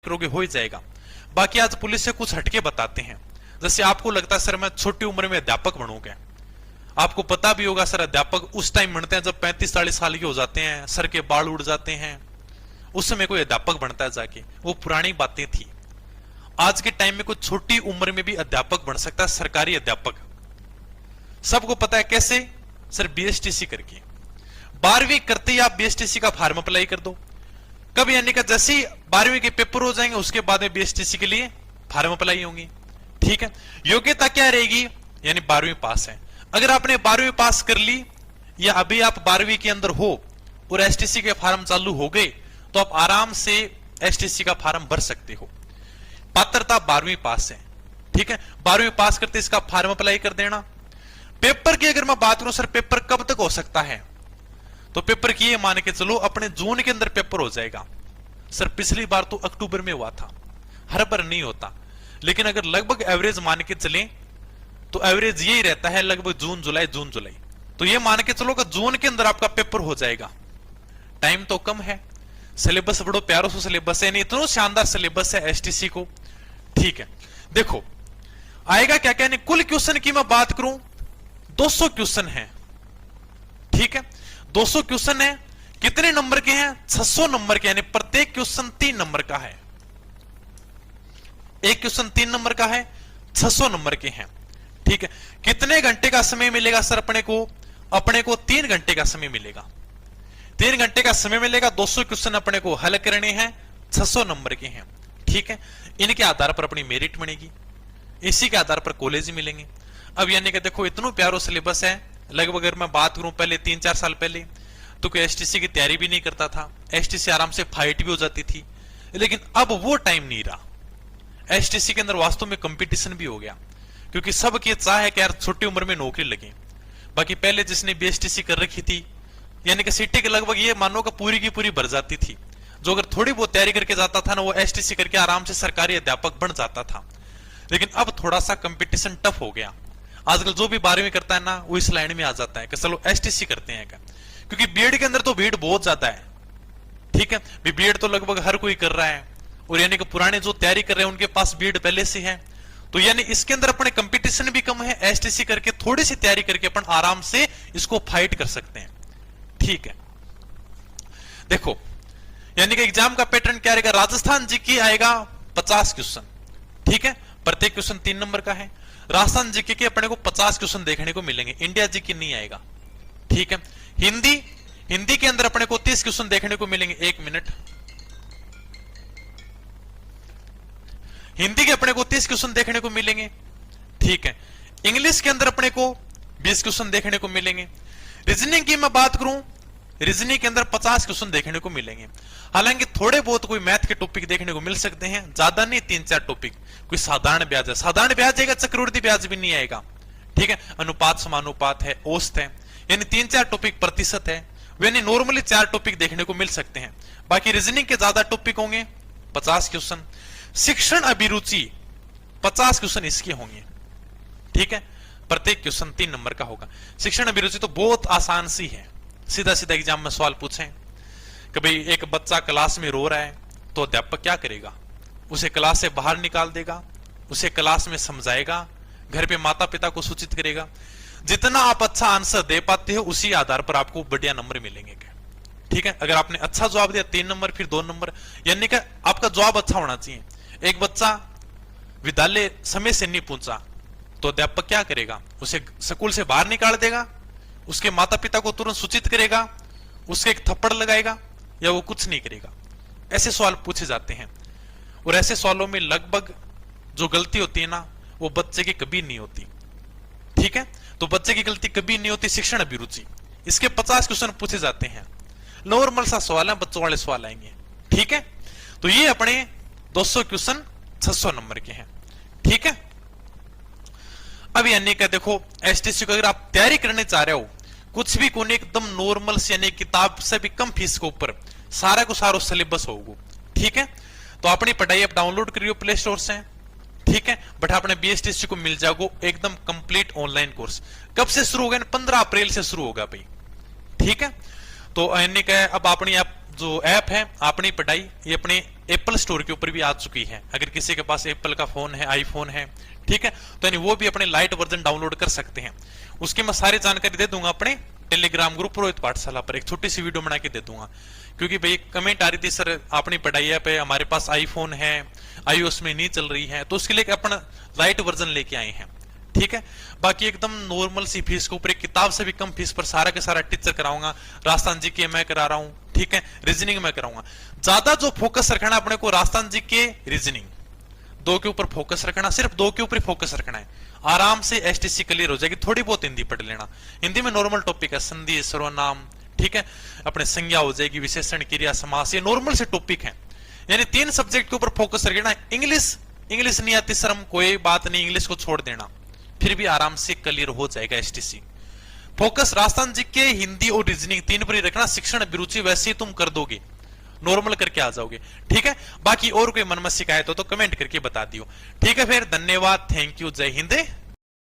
करोगे हो ही जाएगा। बाकी आज पुलिस से कुछ हटके बताते हैं। जैसे आपको लगता है सर मैं छोटी उम्र में अध्यापक बनूंगा, आपको पता भी होगा सर अध्यापक उस टाइम बनते हैं जब 35-40 साल के हो जाते हैं, सर के बाल उड़ जाते हैं, उस समय कोई अध्यापक बनता है जाके, वो पुरानी बातें थी। आज के टाइम में कोई छोटी उम्र में भी अध्यापक बन सकता है, सरकारी अध्यापक। सबको पता है कैसे सर, बीएसटीसी करके। 12वीं करते ही आप बीएसटीसी का फॉर्म अप्लाई कर दो। कब यानी कि जैसे ही 12वीं के पेपर हो जाएंगे उसके बाद में बीएसटीसी के लिए फॉर्म अप्लाई होंगी। ठीक है, योग्यता क्या रहेगी, यानी 12वीं पास है। अगर आपने 12वीं पास कर ली या अभी आप 12वीं के अंदर हो और एसटीसी के फॉर्म चालू हो गए तो आप आराम से एसटीसी का फॉर्म भर सकते हो। पात्रता 12वीं पास है। ठीक है, 12वीं पास करते इसका फॉर्म अप्लाई कर देना। पेपर की अगर मैं बात करूं सर, पेपर कब तक हो सकता है, तो पेपर की ये मान के चलो अपने जून के अंदर पेपर हो जाएगा। सर पिछली बार तो अक्टूबर में हुआ था, हर बार नहीं होता, लेकिन अगर लगभग एवरेज मान के चले तो एवरेज यही रहता है लगभग जून जुलाई। तो ये मान के चलो कि जून के अंदर आपका पेपर हो जाएगा। टाइम तो कम है, सिलेबस बड़ो प्यारो सा सिलेबस है, नहीं इतना शानदार सिलेबस है एसटीसी को। ठीक है, देखो आएगा क्या क्या, नहीं कुल क्वेश्चन की मैं बात करूं 200 क्वेश्चन है। ठीक है, 200 क्वेश्चन है, कितने नंबर के हैं, 600 नंबर के, यानी प्रत्येक क्वेश्चन 3 नंबर का है। एक क्वेश्चन 3 नंबर का है, 600 नंबर के हैं। ठीक है, कितने घंटे का समय मिलेगा सर अपने को 3 घंटे का समय मिलेगा। 3 घंटे का समय मिलेगा, 200 क्वेश्चन अपने को हल करने हैं, 600 नंबर के हैं। ठीक है, इनके आधार पर अपनी मेरिट बनेगी, इसी के आधार पर कॉलेज मिलेंगे। अब यानी कि देखो इतना प्यारो सिलेबस है। लगभग अगर मैं बात करूं पहले 3-4 साल पहले तो कोई एसटीसी की तैयारी भी नहीं करता था, एसटीसी आराम से फाइट भी हो जाती थी। लेकिन अब वो टाइम नहीं रहा। एसटीसी के अंदर वास्तव में कंपटीशन भी हो गया, क्योंकि सबकी चाह है कि यार छोटी उम्र में नौकरी लगे। बाकी पहले जिसने बीएसटीसी कर रखी थी, यानी कि सिटी के लगभग ये मानो कि पूरी की पूरी भर जाती थी। जो अगर थोड़ी बहुत तैयारी करके जाता था ना, वो एसटीसी करके आराम से सरकारी अध्यापक बन जाता था। लेकिन अब थोड़ा सा कंपटीशन टफ हो गया। आजकल जो भी 12वीं करता है ना, वो इस लाइन में आ जाता है कि चलो एसटीसी करते हैं क्या, क्योंकि बीएड के अंदर तो भीड़ बहुत ज्यादा है। ठीक है, बीएड तो लगभग हर कोई कर रहा है, और यानी कि पुराने जो तैयारी कर रहे हैं उनके पास बीएड पहले से है। तो यानी इसके अंदर अपने कंपटीशन भी कम है, एसटीसी करके थोड़ी सी तैयारी करके अपन आराम से इसको फाइट कर सकते हैं। ठीक है, देखो यानी कि एग्जाम का पैटर्न क्या रहेगा, राजस्थान जीके आएगा 50 क्वेश्चन। ठीक है, प्रत्येक क्वेश्चन 3 नंबर का है। राजस्थान जीके के अपने को 50 क्वेश्चन देखने को मिलेंगे, इंडिया जीके नहीं आएगा। ठीक है, हिंदी के अंदर अपने को 30 क्वेश्चन देखने को मिलेंगे। 1 मिनट, हिंदी के अपने को 30 क्वेश्चन देखने को मिलेंगे। ठीक है, इंग्लिश के अंदर अपने को 20 क्वेश्चन देखने को मिलेंगे। रीजनिंग की मैं बात करूं, रीजनिंग के अंदर 50 क्वेश्चन देखने को मिलेंगे। हालांकि थोड़े बहुत कोई मैथ के टॉपिक देखने को मिल सकते हैं, ज्यादा नहीं, 3-4 टॉपिक। कोई साधारण ब्याज है, साधारण ब्याज आएगा, चक्रवृद्धि ब्याज भी नहीं आएगा। ठीक है, अनुपात समानुपात है, औसत है, यानी 3-4 टॉपिक प्रतिशत है, यानी नॉर्मली 4 टॉपिक देखने को मिल सकते हैं। बाकी रीजनिंग के ज्यादा टॉपिक होंगे, 50 क्वेश्चन। शिक्षण अभिरुचि 50 क्वेश्चन इसके होंगे। ठीक है, प्रत्येक क्वेश्चन 3 नंबर का होगा। शिक्षण अभिरुचि तो बहुत आसान सी है, सीधा सीधा एग्जाम में सवाल पूछें कि भाई एक बच्चा क्लास में रो रहा है तो अध्यापक क्या करेगा, उसे क्लास से बाहर निकाल देगा, उसे क्लास में समझाएगा, घर पे माता पिता को सूचित करेगा। जितना आप अच्छा आंसर दे पाते हो उसी आधार पर आपको बढ़िया नंबर मिलेंगे। ठीक है, अगर आपने अच्छा जवाब दिया 3 नंबर, फिर 2 नंबर, यानी कि आपका जवाब अच्छा होना चाहिए। एक बच्चा विद्यालय समय से नहीं पहुंचा तो अध्यापक क्या करेगा, उसे स्कूल से बाहर निकाल देगा, उसके माता पिता को तुरंत सूचित करेगा, उसके एक थप्पड़ लगाएगा, या वो कुछ नहीं करेगा। ऐसे सवाल पूछे जाते हैं, और ऐसे सवालों में लगभग जो गलती होती है ना, वो बच्चे की कभी नहीं होती। ठीक है, तो बच्चे की गलती कभी नहीं होती। शिक्षण अभिरुचि, इसके 50 क्वेश्चन पूछे जाते हैं, नॉर्मल सा सवाल है, बच्चों वाले सवाल आएंगे। ठीक है, तो ये अपने 200 क्वेश्चन 600 नंबर के हैं। ठीक है, अब यानी कि देखो एसटीसी को अगर आप तैयारी करने चाह रहे हो, कुछ भी कोने एकदम नॉर्मल से, यानी किताब से भी कम फीस के ऊपर सारा को सारो सिलेबस होगा। ठीक है, तो अपनी पढ़ाई आप डाउनलोड करियो प्ले स्टोर से। ठीक है, बट अपने बीएसटीसी को मिल जाएगा एकदम कंप्लीट ऑनलाइन कोर्स। कब से शुरू होगा, 15 अप्रैल से शुरू होगा भाई। ठीक है, तो यानी कि अब अपनी आप जो ऐप है अपनी पढ़ाई, ये अपने एप्पल स्टोर के ऊपर भी आ चुकी है। अगर किसी के पास एप्पल का फोन है, आईफोन है, ठीक है, तो यानी वो भी अपने लाइट वर्जन डाउनलोड कर सकते हैं। उसकी मैं सारी जानकारी दे दूंगा अपने टेलीग्राम ग्रुप पुरोहित पाठशाला पर, एक छोटी सी वीडियो बना के दे दूंगा। क्योंकि भाई कमेंट आ रही थी, सर आपने पढ़ाई है पे हमारे पास आईफोन है, iOS में नहीं चल रही है, तो उसके लिए अपन लाइट वर्जन लेके आए हैं, ठीक है। बाकी एकदम नॉर्मल सी फीस के ऊपर, एक किताब से भी कम फीस पर सारा के सारा टीचर कराऊंगा। राजस्थान जी के मैं करा रहा हूं, ठीक है, रीजनिंग में कराऊंगा। ज्यादा जो फोकस रखना अपने को राजस्थान जी के रीजनिंग 2 के ऊपर फोकस रखना, सिर्फ 2 के ऊपर फोकस रखना है। आराम से एसटीसी क्लियर हो जाएगी। थोड़ी बहुत हिंदी पढ़ लेना, हिंदी में नॉर्मल टॉपिक है, संधि, सर्वनाम, ठीक है, अपने संज्ञा हो जाएगी, विशेषण, क्रिया, समास, ये नॉर्मल से टॉपिक है। यानी 3 सब्जेक्ट के ऊपर फोकस रखना। इंग्लिश नहीं आती शर्म, कोई बात नहीं, इंग्लिश को छोड़ देना, फिर भी आराम से क्लियर हो जाएगा एसटीसी। फोकस राजस्थान जी के हिंदी और रीजनिंग 3 पर ही रखना। शिक्षण अभिरुचि वैसे ही तुम कर दोगे, नॉर्मल करके आ जाओगे, ठीक है। बाकी और कोई मन में शिकायत हो तो कमेंट करके बता दियो, ठीक है। फिर धन्यवाद, थैंक यू, जय हिंद।